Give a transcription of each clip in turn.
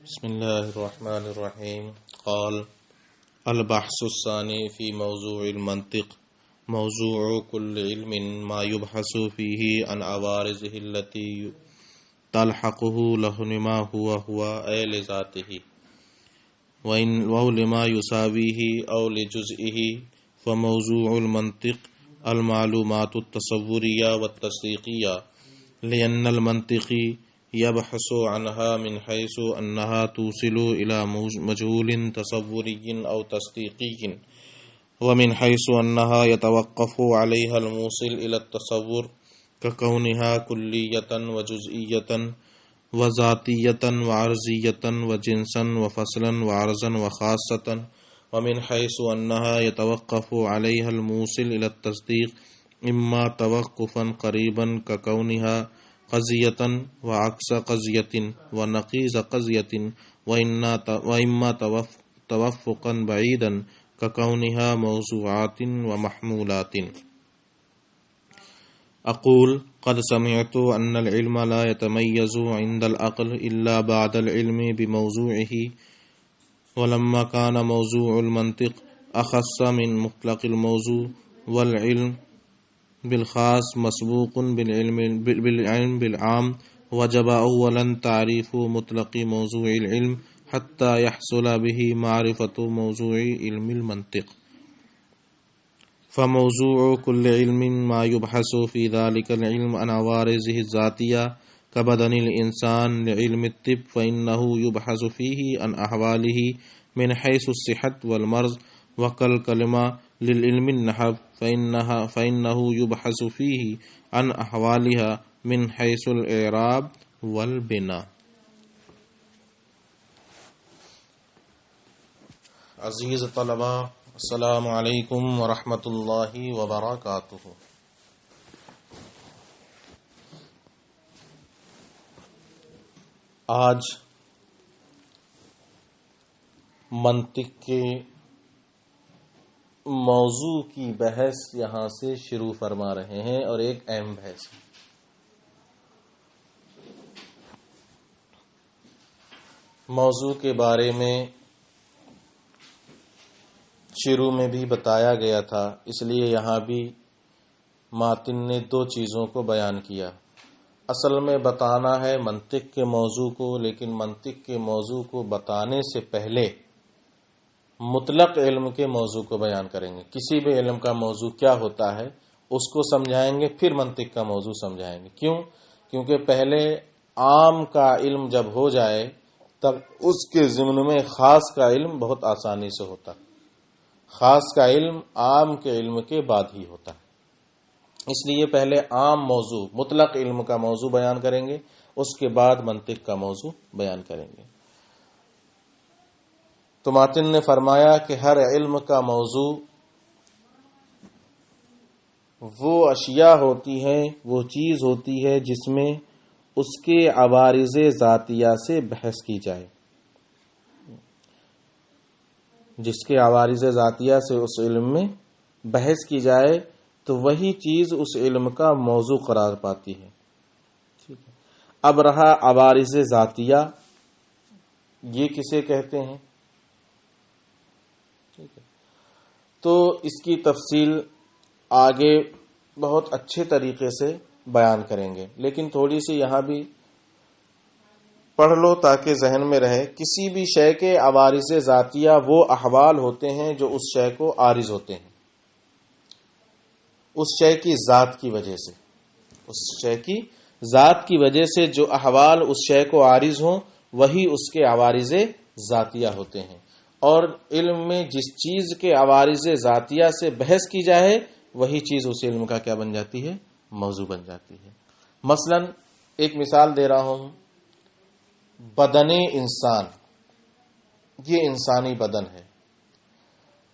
بسم الله الرحمن الرحيم. قال: البحث الثاني في موضوع المنطق. موضوع كل علم ما يبحث فيه عن عوارضه التي تلحقه لما هو أي لذاته أو لما يساويه أو لجزئه. فموضوع المنطق المعلومات التصورية والتصديقية، لأن المنطقي يبحث عنها من حيث أنها توصل إلى مجهول تصوري أو تصديقي، ومن حيث أنها يتوقف عليها الموصل إلى التصور ككونها كلية وجزئية وذاتية وعرضية وجنسا وفصلا وعرضا وخاصة، ومن حيث أنها يتوقف عليها الموصل إلى التصديق إما توقفا قريبا ككونها قضية وعكس قضية ونقيض قضية، وإما توفقا بعيدا ككونها موضوعات ومحمولات. أقول: قد سمعت أن العلم لا يتميز عند العقل إلا بعد العلم بموضوعه، ولما كان موضوع المنطق أخص من مطلق الموضوع والعلم بالخاص مسبوق بالعلم بالعام، وجب أولا تعريف مطلق موضوع العلم حتى يحصل به معرفة موضوع علم المنطق. فموضوع كل علم ما يبحث في ذلك العلم عن عوارضه الذاتية كبدن الإنسان لعلم الطب، فإنه يبحث فيه عن أحواله من حيث الصحة والمرض، وكالكلمة للعلم النحو فإنه يبحث فيه عن أحوالها من حيث الإعراب والبناء. عزیز طلباء، السلام علیکم ورحمۃ اللہ وبرکاتہ. آج منطق کے موضوع کی بحث یہاں سے شروع فرما رہے ہیں، اور ایک اہم بحث ہے. موضوع کے بارے میں شروع میں بھی بتایا گیا تھا، اس لیے یہاں بھی ماتن نے دو چیزوں کو بیان کیا. اصل میں بتانا ہے منطق کے موضوع کو، لیکن منطق کے موضوع کو بتانے سے پہلے مطلق علم کے موضوع کو بیان کریں گے. کسی بھی علم کا موضوع کیا ہوتا ہے اس کو سمجھائیں گے، پھر منطق کا موضوع سمجھائیں گے. کیوں؟ کیونکہ پہلے عام کا علم جب ہو جائے تب اس کے ضمن میں خاص کا علم بہت آسانی سے ہوتا ہے. خاص کا علم عام کے علم کے بعد ہی ہوتا ہے. اس لیے پہلے عام موضوع مطلق علم کا موضوع بیان کریں گے، اس کے بعد منطق کا موضوع بیان کریں گے. تو ماتن نے فرمایا کہ ہر علم کا موضوع وہ اشیاء ہوتی ہیں، وہ چیز ہوتی ہے جس میں اس کے عوارض ذاتیہ سے بحث کی جائے. جس کے عوارض ذاتیہ سے اس علم میں بحث کی جائے تو وہی چیز اس علم کا موضوع قرار پاتی ہے. ٹھیک ہے. اب رہا عوارض ذاتیہ، یہ کسے کہتے ہیں؟ ٹھیک ہے. تو اس کی تفصیل آگے بہت اچھے طریقے سے بیان کریں گے، لیکن تھوڑی سی یہاں بھی پڑھ لو تاکہ ذہن میں رہے. کسی بھی شے کے عوارض ذاتیہ وہ احوال ہوتے ہیں جو اس شے کو عارض ہوتے ہیں، اس شے کی ذات کی وجہ سے. اس شے کی ذات کی وجہ سے جو احوال اس شے کو عارض ہوں وہی اس کے عوارض ذاتیہ ہوتے ہیں. اور علم میں جس چیز کے عوارض ذاتیہ سے بحث کی جائے وہی چیز اس علم کا کیا بن جاتی ہے؟ موضوع بن جاتی ہے. مثلا ایک مثال دے رہا ہوں. بدن انسان، یہ انسانی بدن ہے.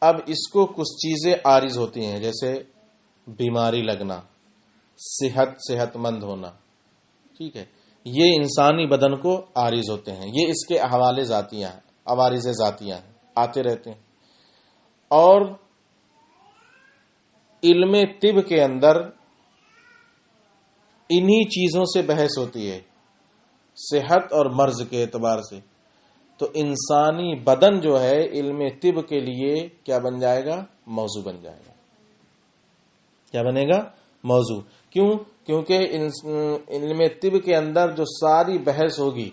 اب اس کو کچھ چیزیں عارض ہوتی ہیں، جیسے بیماری لگنا، صحت مند ہونا. ٹھیک ہے. یہ انسانی بدن کو عارض ہوتے ہیں، یہ اس کے احوال ذاتیہ ہیں، عوارض ذاتیہ ہیں، آتے رہتے ہیں. اور علم طب کے اندر انہی چیزوں سے بحث ہوتی ہے، صحت اور مرض کے اعتبار سے. تو انسانی بدن جو ہے علم طب کے لیے کیا بن جائے گا؟ موضوع بن جائے گا. کیا بنے گا؟ موضوع. کیوں؟ کیونکہ علم طب کے اندر جو ساری بحث ہوگی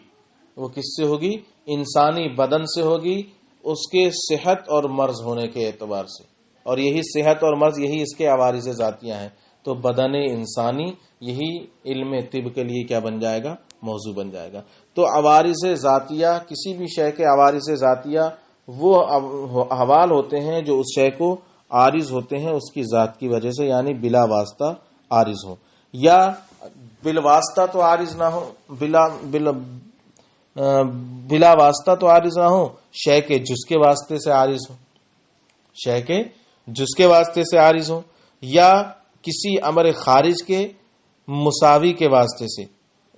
وہ کس سے ہوگی؟ انسانی بدن سے ہوگی، اس کے صحت اور مرض ہونے کے اعتبار سے. اور یہی صحت اور مرض یہی اس کے عوارض ذاتیہ ہیں. تو بدن انسانی یہی علم طب کے لیے کیا بن جائے گا؟ موضوع بن جائے گا. تو عوارض ذاتیہ، کسی بھی شے کے عوارض ذاتیہ وہ احوال ہوتے ہیں جو اس شے کو عارض ہوتے ہیں اس کی ذات کی وجہ سے، یعنی بلا واسطہ عارض ہو، یا بالواسطہ تو عارض نہ ہو، بلا واسطہ تو عارض نہ ہو، شے کے جز کے واسطے سے عارض ہو، شے کے جز کے واسطے سے عارض ہو، یا کسی امر خارج کے مساوی کے واسطے سے،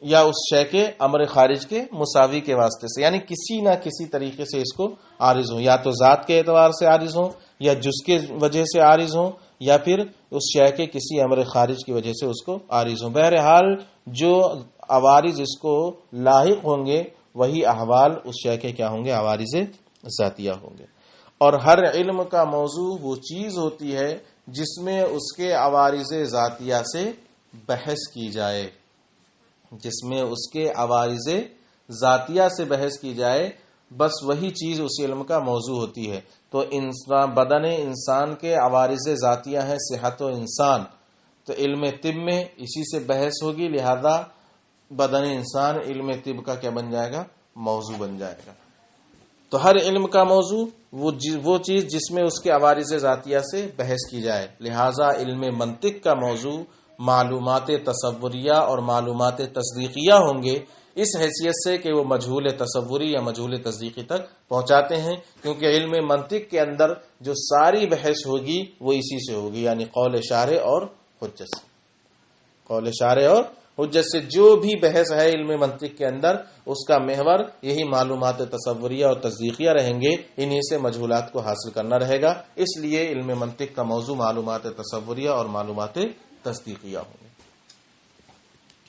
یا اس شے کے امر خارج کے مساوی کے واسطے سے، یعنی کسی نہ کسی طریقے سے اس کو عارض ہو، یا تو ذات کے اعتبار سے عارض ہو، یا جز کے وجہ سے عارض ہو، یا پھر اس شے کے کسی امر خارج کی وجہ سے اس کو عارض ہو. بہرحال جو عوارض اس کو لاحق ہوں گے وہی احوال اس شے کے کیا ہوں گے؟ عوارض ذاتیہ ہوں گے. اور ہر علم کا موضوع وہ چیز ہوتی ہے جس میں اس کے عوارض ذاتیہ سے بحث کی جائے، جس میں اس کے عوارض ذاتیہ سے بحث کی جائے، بس وہی چیز اس علم کا موضوع ہوتی ہے. تو بدن انسان کے عوارض ذاتیہ ہیں صحت و انسان، تو علم طب میں اسی سے بحث ہوگی، لہذا بدن انسان علم طب کا کیا بن جائے گا؟ موضوع بن جائے گا. تو ہر علم کا موضوع وہ چیز جس میں اس کے عوارض ذاتیہ سے بحث کی جائے. لہذا علم منطق کا موضوع معلومات تصوریہ اور معلومات تصدیقیہ ہوں گے، اس حیثیت سے کہ وہ مجہول تصوری یا مجہول تصدیقی تک پہنچاتے ہیں، کیونکہ علم منطق کے اندر جو ساری بحث ہوگی وہ اسی سے ہوگی، یعنی قول شارع اور حجت سے. قول شارع اور حجت سے جو بھی بحث ہے علم منطق کے اندر، اس کا محور یہی معلومات تصوریہ اور تصدیقیہ رہیں گے، انہی سے مجہولات کو حاصل کرنا رہے گا. اس لیے علم منطق کا موضوع معلومات تصوریہ اور معلومات تصدیقیہ ہوں گے.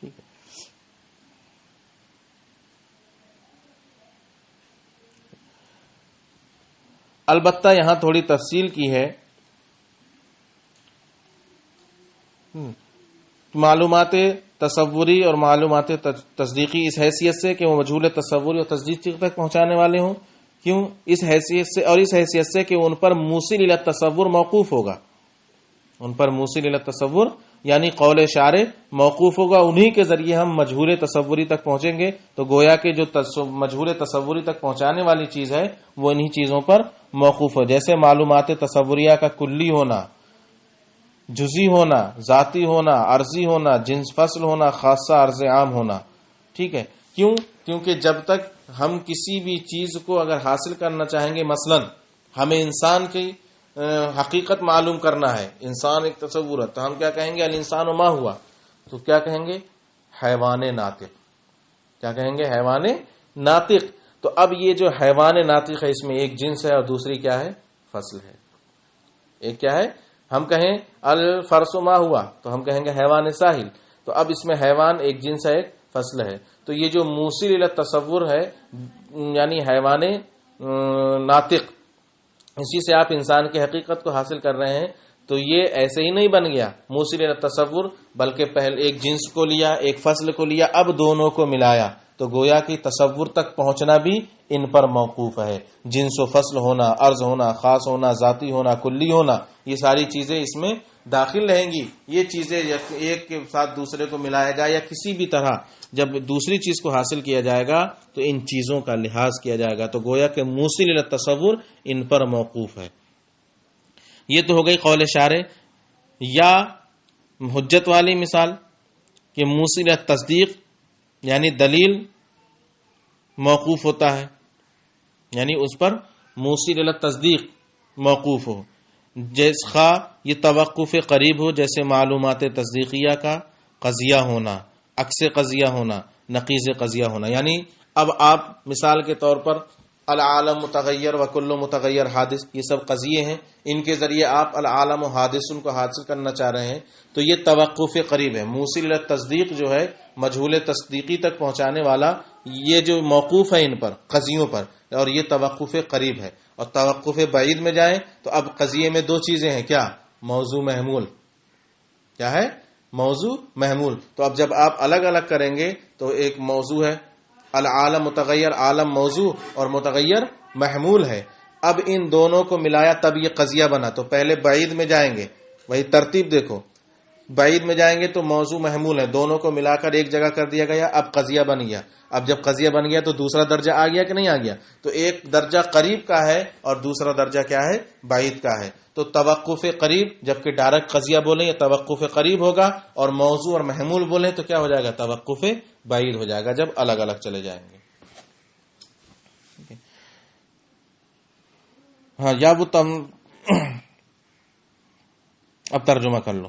ٹھیک ہے. البتہ یہاں تھوڑی تفصیل کی ہے. معلومات تصوری اور معلومات تصدیقی اس حیثیت سے کہ وہ مجہول تصوری اور تصدیقی تک پہنچانے والے ہوں. کیوں؟ اس حیثیت سے، اور اس حیثیت سے کہ ان پر موصل الی التصور موقوف ہوگا. ان پر موصل الی التصور یعنی قول شارع موقوف ہوگا، انہی کے ذریعے ہم مجہول تصوری تک پہنچیں گے. تو گویا کہ جو مجہول تصوری تک پہنچانے والی چیز ہے وہ انہی چیزوں پر موقوف ہو، جیسے معلومات تصوریہ کا کلی ہونا، جزئی ہونا، ذاتی ہونا، عرضی ہونا، جنس فصل ہونا، خاصہ عرض عام ہونا. ٹھیک ہے. کیوں؟ کیونکہ جب تک ہم کسی بھی چیز کو اگر حاصل کرنا چاہیں گے، مثلا ہمیں انسان کی حقیقت معلوم کرنا ہے، انسان ایک تصور ہے، تو ہم کیا کہیں گے؟ الانسان ما ہوا، تو کیا کہیں گے؟ حیوان ناطق. کیا کہیں گے؟ حیوان ناطق. تو اب یہ جو حیوان ناطق ہے اس میں ایک جنس ہے اور دوسری کیا ہے؟ فصل ہے. ایک کیا ہے؟ ہم کہیں الفرس ما ہوا تو ہم کہیں گے حیوان ساحل. تو اب اس میں حیوان ایک جنس ہے، ایک فصل ہے. تو یہ جو موصل الی التصور ہے یعنی حیوان ناطق، اسی سے آپ انسان کی حقیقت کو حاصل کر رہے ہیں. تو یہ ایسے ہی نہیں بن گیا موصل الی التصور، بلکہ پہلے ایک جنس کو لیا، ایک فصل کو لیا، اب دونوں کو ملایا. تو گویا کہ تصور تک پہنچنا بھی ان پر موقوف ہے. جنس و فصل ہونا، عرض ہونا، خاص ہونا، ذاتی ہونا، کلی ہونا، یہ ساری چیزیں اس میں داخل رہیں گی. یہ چیزیں ایک کے ساتھ دوسرے کو ملایا جائے یا کسی بھی طرح جب دوسری چیز کو حاصل کیا جائے گا تو ان چیزوں کا لحاظ کیا جائے گا. تو گویا کہ موصل الی التصور ان پر موقوف ہے. یہ تو ہو گئی قول شارع. یا حجت والی مثال کہ موصل الی التصدیق یعنی دلیل موقوف ہوتا ہے، یعنی اس پر موصل الی التصدیق موقوف ہو. جیسے خواہ یہ توقف قریب ہو، جیسے معلومات تصدیقیہ کا قضیہ ہونا، عکس قضیہ ہونا، نقیض قضیہ ہونا. یعنی اب آپ مثال کے طور پر العالم متغیر و کل متغیر حادث، یہ سب قضیے ہیں، ان کے ذریعے آپ العالم و حادث کو حاصل کرنا چاہ رہے ہیں، تو یہ توقف قریب ہے۔ موصل الی تصدیق جو ہے مجہول تصدیقی تک پہنچانے والا، یہ جو موقوف ہے ان پر قضیوں پر، اور یہ توقف قریب ہے۔ اور توقف بعید میں جائیں تو اب قضیے میں دو چیزیں ہیں، کیا؟ موضوع محمول، کیا ہے؟ موضوع محمول۔ تو اب جب آپ الگ الگ کریں گے تو ایک موضوع ہے العالم متغیر، عالم موضوع اور متغیر محمول ہے، اب ان دونوں کو ملایا تب یہ قضیہ بنا۔ تو پہلے بعید میں جائیں گے، وہی ترتیب دیکھو، بعید میں جائیں گے تو موضوع محمول ہے، دونوں کو ملا کر ایک جگہ کر دیا گیا، اب قضیہ بن گیا۔ اب جب قضیہ بن گیا تو دوسرا درجہ آ گیا کہ نہیں آ گیا؟ تو ایک درجہ قریب کا ہے اور دوسرا درجہ کیا ہے؟ بعید کا ہے۔ تو توقف قریب، جبکہ ڈائریکٹ قضیہ بولیں یہ توقف قریب ہوگا، اور موضوع اور محمول بولیں تو کیا ہو جائے گا؟ توقف بعید ہو جائے گا جب الگ الگ چلے جائیں گے۔ ہاں، یا وہ اب ترجمہ کر لو۔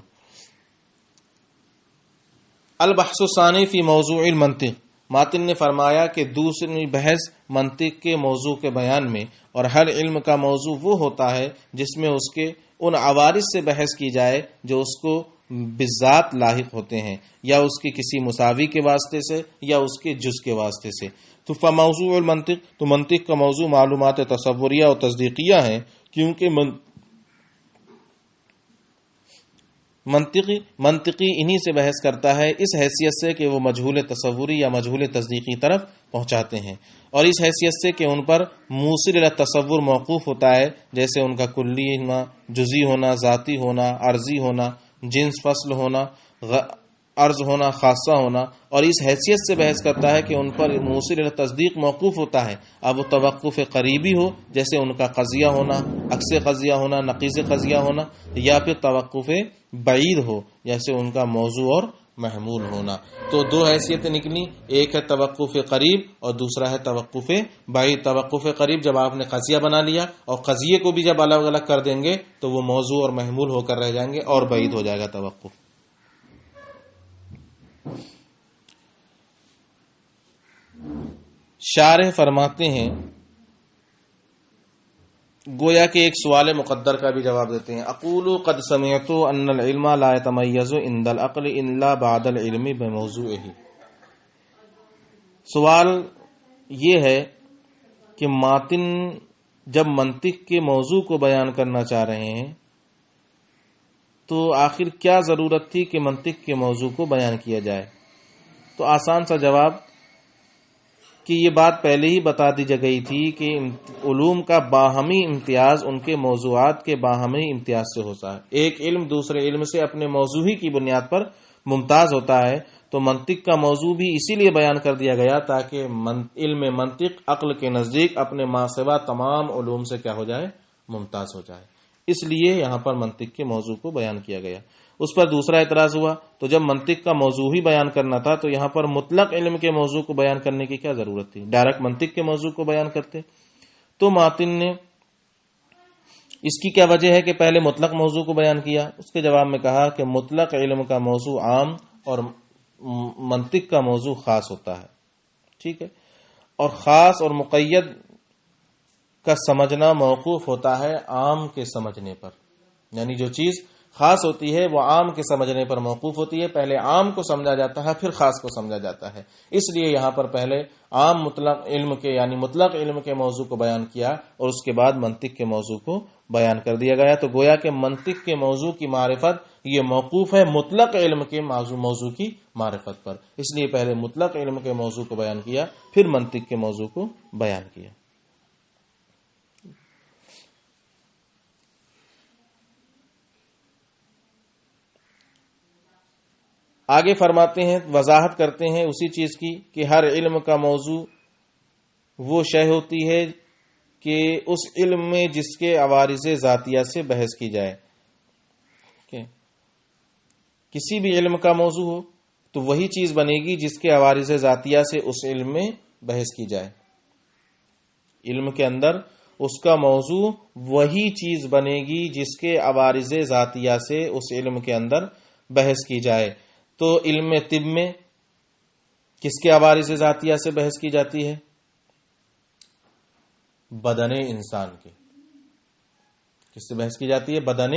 البحث الثانی فی موضوع المنطق، ماتن نے فرمایا کہ دوسری بحث منطق کے موضوع کے بیان میں، اور ہر علم کا موضوع وہ ہوتا ہے جس میں اس کے ان عوارض سے بحث کی جائے جو اس کو بالذات لاحق ہوتے ہیں، یا اس کے کسی مساوی کے واسطے سے یا اس کے جز کے واسطے سے۔ تو فموضوع المنطق، تو منطق کا موضوع معلومات تصوریہ اور تصدیقیہ ہیں، کیونکہ منطقی انہی سے بحث کرتا ہے، اس حیثیت سے کہ وہ مجہول تصوری یا مجہول تصدیقی طرف پہنچاتے ہیں، اور اس حیثیت سے کہ ان پر موصل الی تصور موقوف ہوتا ہے، جیسے ان کا کلی ہونا، جزئی ہونا، ذاتی ہونا، عرضی ہونا، جنس فصل ہونا، عرض ہونا، خاصہ ہونا، اور اس حیثیت سے بحث کرتا ہے کہ ان پر موصل الی تصدیق موقوف ہوتا ہے، اب وہ توقف قریبی ہو جیسے ان کا قضیہ ہونا، عکس قضیہ ہونا، نقیض قضیہ ہونا، یا پھر توقف بعید ہو جیسے ان کا موضوع اور محمول ہونا۔ تو دو حیثیتیں نکلی، ایک ہے توقف قریب اور دوسرا ہے توقف بعید۔ توقف قریب جب آپ نے قضیہ بنا لیا، اور قضیے کو بھی جب الگ الگ کر دیں گے تو وہ موضوع اور محمول ہو کر رہ جائیں گے، اور بعید ہو جائے گا توقف۔ شارح فرماتے ہیں، گویا کہ ایک سوال مقدر کا بھی جواب دیتے ہیں۔ اقول قد سمعت ان العلم لا يتميز عند العقل الا بعد العلم بموضوعه۔ سوال یہ ہے کہ ماتن جب منطق کے موضوع کو بیان کرنا چاہ رہے ہیں تو آخر کیا ضرورت تھی کہ منطق کے موضوع کو بیان کیا جائے؟ تو آسان سا جواب کہ یہ بات پہلے ہی بتا دی گئی تھی کہ علوم کا باہمی امتیاز ان کے موضوعات کے باہمی امتیاز سے ہوتا ہے۔ ایک علم دوسرے علم سے اپنے موضوعی کی بنیاد پر ممتاز ہوتا ہے، تو منطق کا موضوع بھی اسی لیے بیان کر دیا گیا تاکہ علم منطق عقل کے نزدیک اپنے ماسوا تمام علوم سے کیا ہو جائے؟ ممتاز ہو جائے۔ اس لیے یہاں پر منطق کے موضوع کو بیان کیا گیا۔ اس پر دوسرا اعتراض ہوا، تو جب منطق کا موضوع ہی بیان کرنا تھا تو یہاں پر مطلق علم کے موضوع کو بیان کرنے کی کیا ضرورت تھی؟ ڈائریکٹ منطق کے موضوع کو بیان کرتے۔ تو ماتن نے اس کی کیا وجہ ہے کہ پہلے مطلق موضوع کو بیان کیا؟ اس کے جواب میں کہا کہ مطلق علم کا موضوع عام اور منطق کا موضوع خاص ہوتا ہے، ٹھیک ہے، اور خاص اور مقید کا سمجھنا موقوف ہوتا ہے عام کے سمجھنے پر، یعنی جو چیز خاص ہوتی ہے وہ عام کے سمجھنے پر موقوف ہوتی ہے، پہلے عام کو سمجھا جاتا ہے پھر خاص کو سمجھا جاتا ہے۔ اس لیے یہاں پر پہلے عام مطلق علم کے یعنی مطلق علم کے موضوع کو بیان کیا اور اس کے بعد منطق کے موضوع کو بیان کر دیا گیا۔ تو گویا کہ منطق کے موضوع کی معرفت یہ موقوف ہے مطلق علم کے موضوع کی معرفت پر، اس لیے پہلے مطلق علم کے موضوع کو بیان کیا پھر منطق کے موضوع کو بیان کیا۔ آگے فرماتے ہیں، وضاحت کرتے ہیں اسی چیز کی کہ ہر علم کا موضوع وہ شے ہوتی ہے کہ اس علم میں جس کے عوارض ذاتیہ سے بحث کی جائے۔ کسی بھی علم کا موضوع ہو تو وہی چیز بنے گی جس کے عوارض ذاتیہ سے اس علم میں بحث کی جائے۔ علم کے اندر اس کا موضوع وہی چیز بنے گی جس کے عوارض ذاتیہ سے اس علم کے اندر بحث کی جائے۔ تو علم طب میں کس کے عوارض ذاتیہ سے بحث کی جاتی ہے؟ بدن انسان کے. کس سے بحث کی جاتی ہے؟ بدن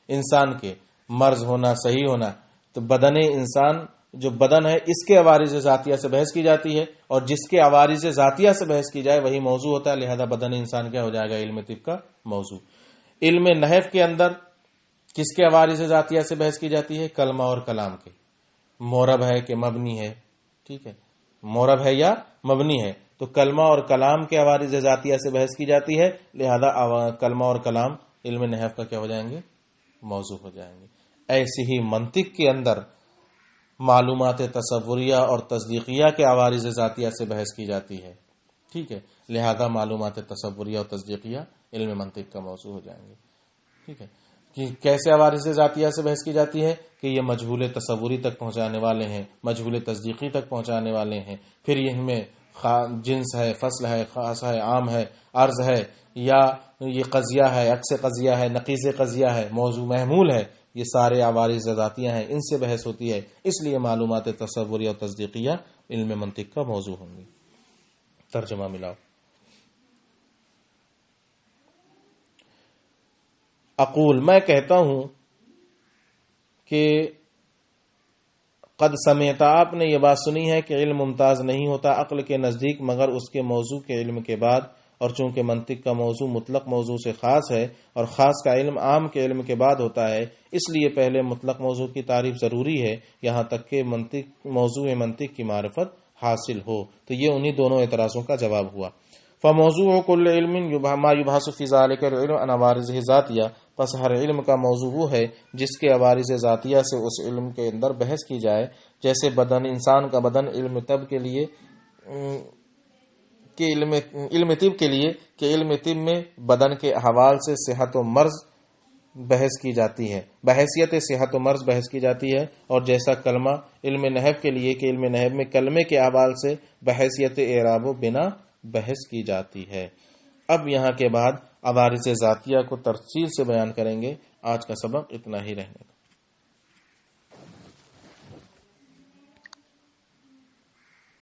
انسان کے. مرض ہونا، صحیح ہونا. تو بدن انسان جو بدن ہے اس کے عوارض ذاتیہ سے بحث کی جاتی ہے، اور جس کے عوارض ذاتیہ سے بحث کی جائے وہی موضوع ہوتا ہے. لہذا بدن انسان کیا ہو جائے گا؟ علم طب کا موضوع. علم نحو کے اندر کس کے عوارض ذاتیہ سے بحث کی جاتی ہے؟ کلمہ اور کلام کے. مورب ہے کہ مبنی ہے؟ ٹھیک ہے، مورب ہے یا مبنی ہے. تو کلمہ اور کلام کے عوارض ذاتیہ سے بحث کی جاتی ہے. لہذا کلمہ اور کلام علم نحو کا کیا ہو جائیں گے؟ موضوع ہو جائیں گے. ایسی ہی منطق کے اندر معلومات تصوریہ اور تصدیقیہ کے عوارض ذاتیہ سے بحث کی جاتی ہے. ٹھیک ہے، لہذا معلومات تصوریہ اور تصدیقیہ علم منطق کا موضوع ہو جائیں گے. ٹھیک ہے، کہ کیسے عوارض ذاتیہ سے بحث کی جاتی ہے کہ یہ مجہول تصوری تک پہنچانے والے ہیں، مجہول تصدیقی تک پہنچانے والے ہیں. پھر یہ میں جنس ہے، فصل ہے، خاص ہے، عام ہے، عرض ہے، یا یہ قضیہ ہے، عکس قضیہ ہے، نقیض قضیہ ہے، موضوع محمول ہے. یہ سارے عوارض ذاتیہ ہیں، ان سے بحث ہوتی ہے. اس لیے معلومات تصوریہ اور تصدیقیہ علم منطق کا موضوع ہوں گی. ترجمہ ملاؤ. اقول، میں کہتا ہوں کہ قد سمعت، آپ نے یہ بات سنی ہے کہ علم ممتاز نہیں ہوتا عقل کے نزدیک مگر اس کے موضوع کے علم کے بعد، اور چونکہ منطق کا موضوع مطلق موضوع سے خاص ہے اور خاص کا علم عام کے علم کے بعد ہوتا ہے، اس لیے پہلے مطلق موضوع کی تعریف ضروری ہے یہاں تک کہ موضوع منطق کی معرفت حاصل ہو. تو یہ انہی دونوں اعتراضوں کا جواب ہوا. فموضوع کل علم ما یبحث فی ذلک العلم عن عوارض ذاتیہ، پس ہر علم کا موضوع وہ ہے جس کے عوارض ذاتیہ سے اس علم کے اندر بحث کی جائے. جیسے بدن انسان کا بدن علم طب کے لیے کہ علم طب میں بدن کے احوال سے صحت و مرض بحث کی جاتی ہے، بحیثیت صحت و مرض بحث کی جاتی ہے. اور جیسا کلمہ علم نحو کے لیے کہ علم نحو میں کلمے کے احوال سے بحیثیت اعراب و بنا بحث کی جاتی ہے. اب یہاں کے بعد عوارض ذاتیہ کو تفصیل سے بیان کریں گے. آج کا سبق اتنا ہی رہنے کا.